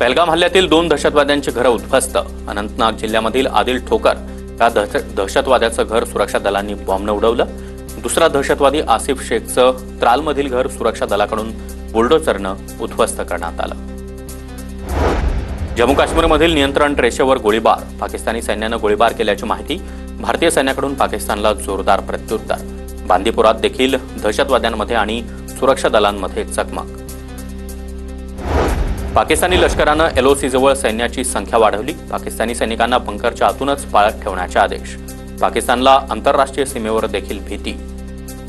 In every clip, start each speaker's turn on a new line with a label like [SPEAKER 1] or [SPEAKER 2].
[SPEAKER 1] पहलगाम हल्ल्यातील 2 दहशतवाद्यांची घरं उद्ध्वस्त। अनंतनाग जिल्ह्यामधील आदिल ठोकर या दहशतवाद्याचं घर सुरक्षा दलांनी बॉम्बनं उडवलं। दुसरा दहशतवादी आसिफ शेखचं त्रालमधील घर सुरक्षा दलाकडून बुलडोझरनं उद्ध्वस्त करण्यात आलं। जम्मू काश्मीरमधील नियंत्रण रेषेवर गोळीबार। पाकिस्तानी सैन्यानं गोळीबार केल्याची माहिती। भारतीय सैन्याकडून पाकिस्तानला जोरदार प्रत्युत्तर। बांदीपुरात देखील दहशतवाद्यांमध्ये आणि सुरक्षा दलांमध्ये चकमक। पाकिस्तानी लष्करानं LOC जवळ सैन्याची संख्या वाढवली। पाकिस्तानी सैनिकांना बंकरच्या आतूनच पाळत ठेवण्याचे आदेश। पाकिस्तानला आंतरराष्ट्रीय सीमेवर देखील भीती।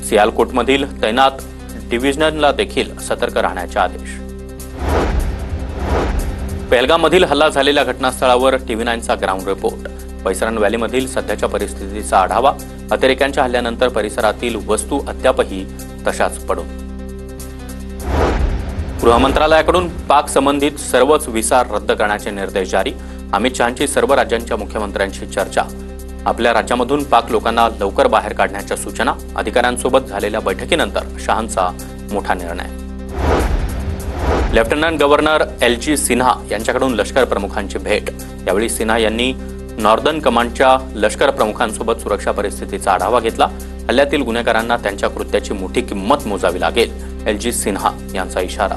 [SPEAKER 1] सियालकोटमधील तैनात डिव्हिजनला देखील सतर्क राहण्याचे आदेश। पहलगाममधील हल्ला झालेल्या घटनास्थळावर TV9चा ग्राउंड रिपोर्ट। पैसरन व्हॅलीमधील सध्याच्या परिस्थितीचा आढावा। अतिरेक्यांच्या हल्ल्यानंतर परिसरातील वस्तू अद्यापही तशाच पडून। गृह मंत्रालयाकडून पाक संबंधित सर्वच व्हिसा रद्द करण्याचे निर्देश जारी। अमित शहांची सर्व राज्यांच्या मुख्यमंत्र्यांशी चर्चा। आपल्या राज्यामधून पाक लोकांना लवकर बाहेर काढण्याच्या सूचना। अधिकाऱ्यांसोबत झालेल्या बैठकीनंतर शहांचा मोठा निर्णय। लेफ्टनंट गव्हर्नर LG सिन्हा यांच्याकडून लष्कर प्रमुखांची भेट। यावेळी सिन्हा यांनी नॉर्दर्न कमांडच्या लष्कर प्रमुखांसोबत सुरक्षा परिस्थितीचा आढावा घेतला। हल्ल्यातील गुन्हेगारांना त्यांच्या कृत्याची मोठी किंमत मोजावी लागेल, LG सिन्हा यांचा इशारा।